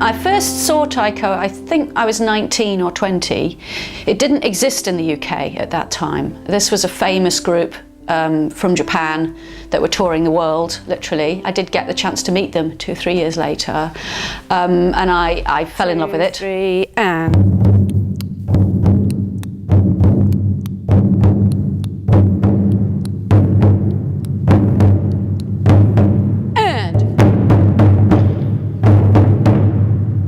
I first saw Taiko, I think I was 19 or 20. It didn't exist in the UK at that time. This was a famous group from Japan that were touring the world, literally. I did get the chance to meet them 2 or 3 years later, and I fell in love with it. 3, and...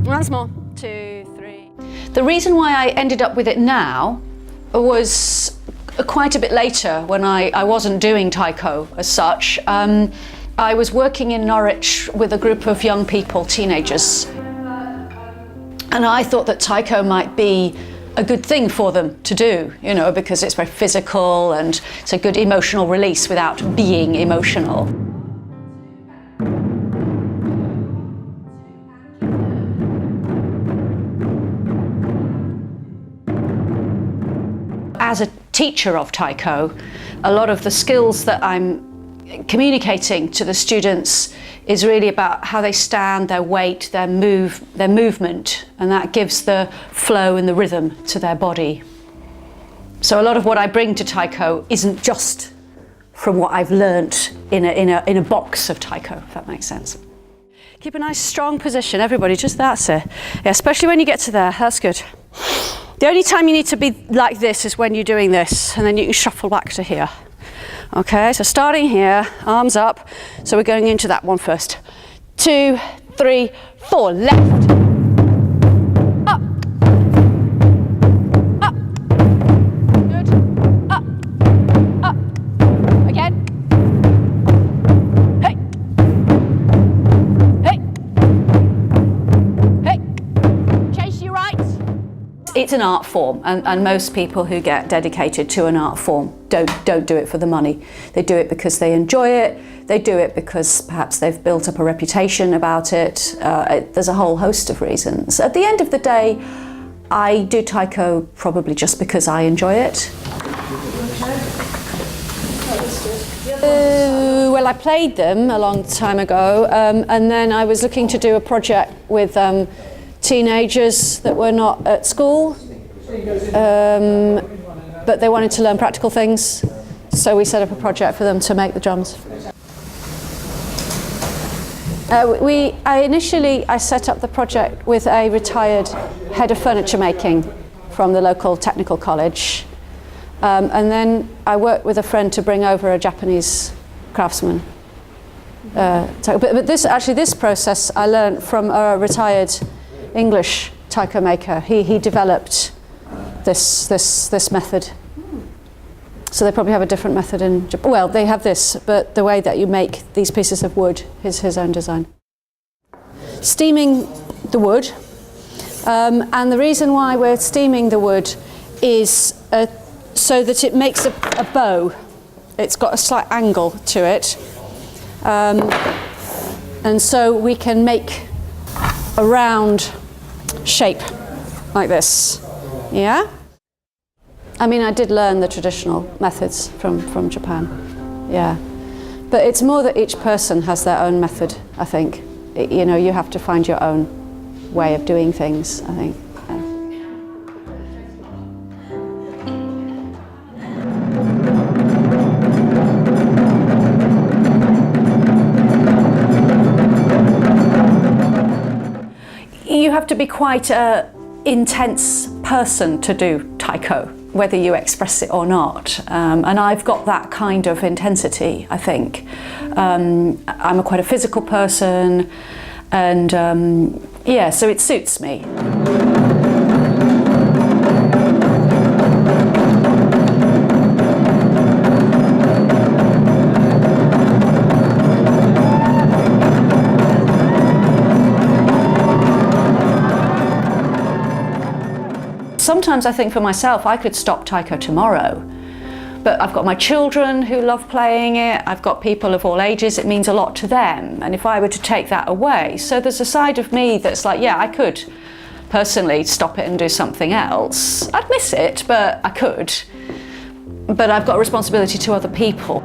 Once more, 2, 3. The reason why I ended up with it now was quite a bit later, when I wasn't doing Taiko as such. I was working in Norwich with a group of young people, teenagers, and I thought that Taiko might be a good thing for them to do, you know, because it's very physical and it's a good emotional release without being emotional. As a teacher of Taiko, a lot of the skills that I'm communicating to the students is really about how they stand, their weight, their movement, and that gives the flow and the rhythm to their body. So a lot of what I bring to Taiko isn't just from what I've learnt in a box of Taiko, if that makes sense. Keep a nice strong position, everybody, just that's it. Yeah, especially when you get to there, that's good. The only time you need to be like this is when you're doing this, and then you can shuffle back to here. Okay, so starting here, arms up. So we're going into that one first. 2, 3, 4, left. Up. Up. Good. Up. Up. Again. Hey. Hey. Hey. Chase your right. It's an art form, and most people who get dedicated to an art form don't do it for the money. They do it because they enjoy it. They do it because perhaps they've built up a reputation about it. There's a whole host of reasons. At the end of the day, I do Taiko probably just because I enjoy it. Well, I played them a long time ago, and then I was looking to do a project with teenagers that were not at school, but they wanted to learn practical things, so we set up a project for them to make the drums. I set up the project with a retired head of furniture making from the local technical college, and then I worked with a friend to bring over a Japanese craftsman. But this process I learned from a retired English Taiko maker. He developed this method. So they probably have a different method in Japan. Well, they have this, but the way that you make these pieces of wood is his own design. Steaming the wood, and the reason why we're steaming the wood is so that it makes a bow. It's got a slight angle to it, and so we can make a round shape like this. Yeah? I mean, I did learn the traditional methods from Japan. Yeah. But it's more that each person has their own method, I think. You know, you have to find your own way of doing things, I think. You have to be quite an intense person to do Taiko, whether you express it or not. And I've got that kind of intensity, I think. I'm quite a physical person, and yeah, so it suits me. Sometimes I think for myself, I could stop Taiko tomorrow, but I've got my children who love playing it, I've got people of all ages, it means a lot to them, and if I were to take that away, so there's a side of me that's like, yeah, I could personally stop it and do something else. I'd miss it, but I could. But I've got a responsibility to other people.